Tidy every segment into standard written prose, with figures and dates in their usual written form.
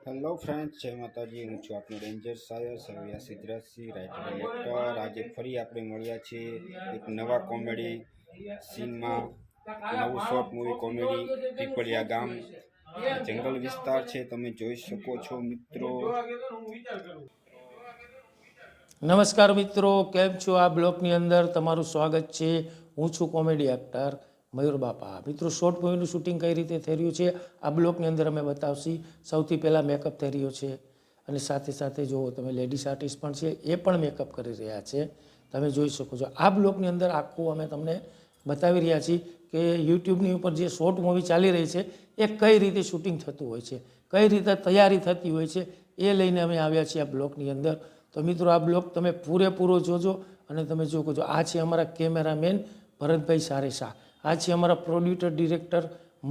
Hello friends, જય માતાજી. હું છું આપનો રેન્જર સાયર Sarvaiya Siddhrajsinh, writer and actor. આજે ફરી આપણે મળ્યા છીએ એક નવા કોમેડી સીનમાં. નવું શોર્ટ મૂવી કોમેડી પીપળિયા ગામ જંગલ વિસ્તાર છે, તમે જોઈ શકો છો મિત્રો. નમસ્કાર મિત્રો, કેમ છો? આ બ્લોગની અંદર તમારું સ્વાગત છે. હું છું કોમેડી એક્ટર મયુર બાપા. મિત્રો, શોર્ટ મૂવીનું શૂટિંગ કઈ રીતે થઈ રહ્યું છે આ બ્લોગની અંદર અમે બતાવશી. સૌથી પહેલાં મેકઅપ થઈ રહ્યો છે અને સાથે સાથે જુઓ તમે લેડીઝ આર્ટિસ્ટ પણ છે, એ પણ મેકઅપ કરી રહ્યા છે, તમે જોઈ શકો છો. આ બ્લોગની અંદર આખું અમે તમને બતાવી રહ્યા છીએ કે યુટ્યુબની ઉપર જે શોર્ટ મૂવી ચાલી રહી છે એ કઈ રીતે શૂટિંગ થતું હોય છે, કઈ રીતે તૈયારી થતી હોય છે, એ લઈને અમે આવ્યા છીએ આ બ્લોગની અંદર. તો મિત્રો, આ બ્લોગ તમે પૂરેપૂરો જોજો અને તમે જોવો છો. આ છે અમારા કેમેરામેન ભરતભાઈ સારેસા, આ છે અમારા પ્રોડ્યુસર ડિરેક્ટર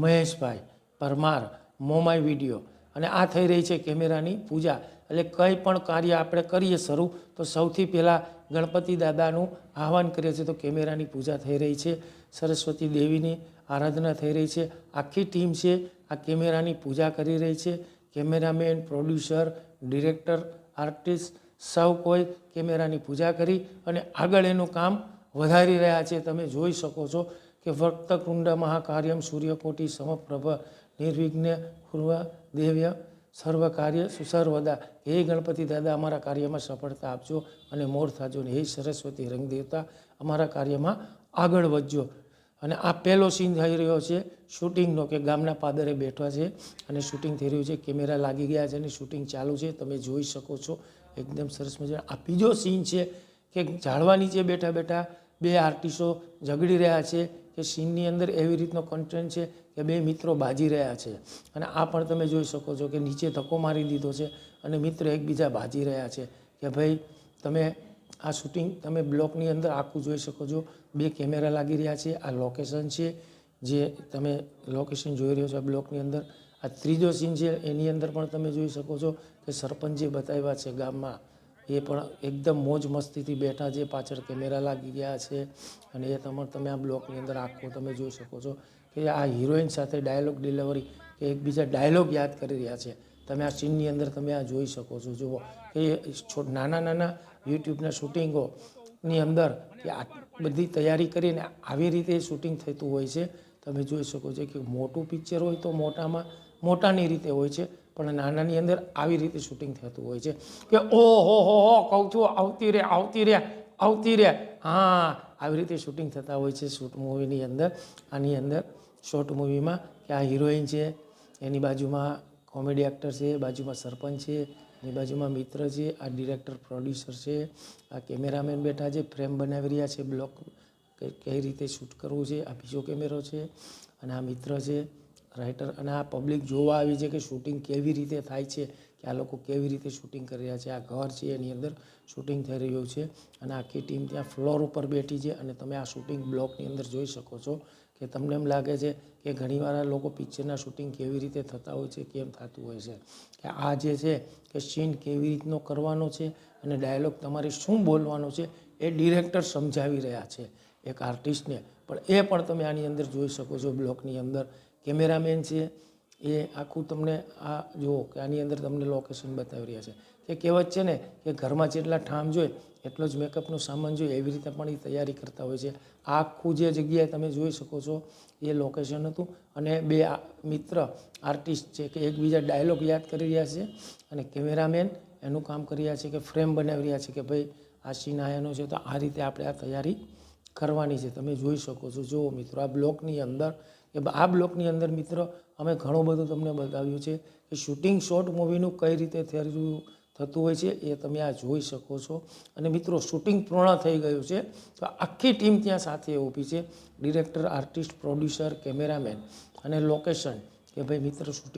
મહેશભાઈ પરમાર, મોમાઈ વિડીયો. અને આ થઈ રહી છે કેમેરાની પૂજા. એટલે કંઈ પણ કાર્ય આપણે કરીએ શરૂ તો સૌથી પહેલાં ગણપતિ દાદાનું આહવાન કરીએ છીએ. તો કેમેરાની પૂજા થઈ રહી છે, સરસ્વતી દેવીની આરાધના થઈ રહી છે. આખી ટીમ છે આ કેમેરાની પૂજા કરી રહી છે. કેમેરામેન, પ્રોડ્યુસર, ડિરેક્ટર, આર્ટિસ્ટ સૌ કોઈ કેમેરાની પૂજા કરી અને આગળ એનું કામ વધારી રહ્યા છે. તમે જોઈ શકો છો કે વક્તકુંડ મહાકાર્યમ સૂર્યકોટી સમપ્રભ નિર્વિઘ્ન પૂર્વ દેવ્ય સર્વ કાર્ય સુસર્વદા. હે ગણપતિ દાદા, અમારા કાર્યમાં સફળતા આપજો અને મોર થાજો. ને હે સરસ્વતી રંગ દેવતા, અમારા કાર્યમાં આગળ વધજો. અને આ પહેલો સીન થઈ રહ્યો છે શૂટિંગનો, કે ગામના પાદરે બેઠા છે અને શૂટિંગ થઈ રહ્યું છે. કેમેરા લાગી ગયા છે અને શૂટિંગ ચાલુ છે, તમે જોઈ શકો છો. એકદમ સરસ મજા. આ બીજો સીન છે કે ઝાડવા નીચે બેઠા બેઠા બે આર્ટિસ્ટો ઝઘડી રહ્યા છે, કે સીનની અંદર એવી રીતનો કન્ટેન્ટ છે કે બે મિત્રો બાજી રહ્યા છે. અને આ પણ તમે જોઈ શકો છો કે નીચે ધક્કો મારી દીધો છે અને મિત્રો એકબીજા બાજી રહ્યા છે કે ભાઈ તમે આ શૂટિંગ તમે બ્લોકની અંદર આખું જોઈ શકો છો. બે કેમેરા લાગી રહ્યા છે. આ લોકેશન છે જે તમે લોકેશન જોઈ રહ્યો છો આ બ્લોકની અંદર. આ ત્રીજો સીન છે, એની અંદર પણ તમે જોઈ શકો છો કે સરપંચ જે બતાવ્યા છે ગામમાં, એ પણ એકદમ મોજ મસ્તીથી બેઠા છે. પાછળ કેમેરા લાગી ગયા છે અને એ તમે આ બ્લોકની અંદર આખું તમે જોઈ શકો છો કે આ હિરોઈન સાથે ડાયલોગ ડિલિવરી કે એકબીજા ડાયલોગ યાદ કરી રહ્યા છે. તમે આ સીનની અંદર તમે આ જોઈ શકો છો. જુઓ કે નાના નાના યુટ્યુબના શૂટિંગોની અંદર કે આ બધી તૈયારી કરીને આવી રીતે શૂટિંગ થતું હોય છે. તમે જોઈ શકો છો કે મોટું પિક્ચર હોય તો મોટાની રીતે હોય છે, પણ નાનાની અંદર આવી રીતે શૂટિંગ થતું હોય છે કે ઓહો હો કહું છું આવતી રે. હા, આવી રીતે શૂટિંગ થતા હોય છે શૂટ મૂવીની અંદર. આની અંદર શોર્ટ મૂવીમાં કે આ હિરોઈન છે, એની બાજુમાં કોમેડી એક્ટર છે, બાજુમાં સરપંચ છે, એની બાજુમાં મિત્ર છે, આ ડિરેક્ટર પ્રોડ્યુસર છે, આ કેમેરામેન બેઠા છે, ફ્રેમ બનાવી રહ્યા છે, બ્લોક કઈ રીતે શૂટ કરવું છે. આ બીજો કેમેરો છે અને આ મિત્ર છે રાઇટર. અને આ પબ્લિક જોવા આવી છે કે શૂટિંગ કેવી રીતે થાય છે, કે આ લોકો કેવી રીતે શૂટિંગ કરી રહ્યા છે. આ ઘર છે, એની અંદર શૂટિંગ થઈ રહ્યું છે અને આખી ટીમ ત્યાં ફ્લોર ઉપર બેઠી છે. અને તમે આ શૂટિંગ બ્લોકની અંદર જોઈ શકો છો કે તમને એમ લાગે છે કે ઘણીવાર આ લોકો પિક્ચરના શૂટિંગ કેવી રીતે થતા હોય છે, કેમ થતું હોય છે, કે આ જે છે કે સીન કેવી રીતનો કરવાનો છે અને ડાયલોગ તમારે શું બોલવાનો છે એ ડિરેક્ટર સમજાવી રહ્યા છે એક આર્ટિસ્ટને. પણ એ પણ તમે આની અંદર જોઈ શકો છો બ્લોકની અંદર. કેમેરામેન છે એ આખું તમને આ જુઓ કે આની અંદર તમને લોકેશન બતાવી રહ્યા છે. કે કહેવત છે ને કે ઘરમાં જેટલા ઠામ જોઈએ એટલો જ મેકઅપનો સામાન જોઈએ, એવી રીતે પણ એ તૈયારી કરતા હોય છે. આખું જે જગ્યાએ તમે જોઈ શકો છો એ લોકેશન હતું. અને બે મિત્ર આર્ટિસ્ટ છે કે એકબીજા ડાયલોગ યાદ કરી રહ્યા છે અને કેમેરામેન એનું કામ કરી રહ્યા છે કે ફ્રેમ બનાવી રહ્યા છે કે ભાઈ આ સીન આયાનો છે તો આ રીતે આપણે આ તૈયારી કરવાની છે. તમે જોઈ શકો છો. જુઓ મિત્રો, આ બ્લોકની અંદર મિત્રો અમે ઘણું બધું તમને બતાવ્યું છે કે શૂટિંગ શોર્ટ મૂવીનું કઈ રીતે થતું હોય છે એ તમે આ જોઈ શકો છો. અને મિત્રો, શૂટિંગ પૂર્ણ થઈ ગયું છે તો આખી ટીમ ત્યાં સાથે ઊભી છે, ડિરેક્ટર, આર્ટિસ્ટ, પ્રોડ્યુસર, કેમેરામેન અને લોકેશન, કે ભાઈ મિત્ર શૂટિંગ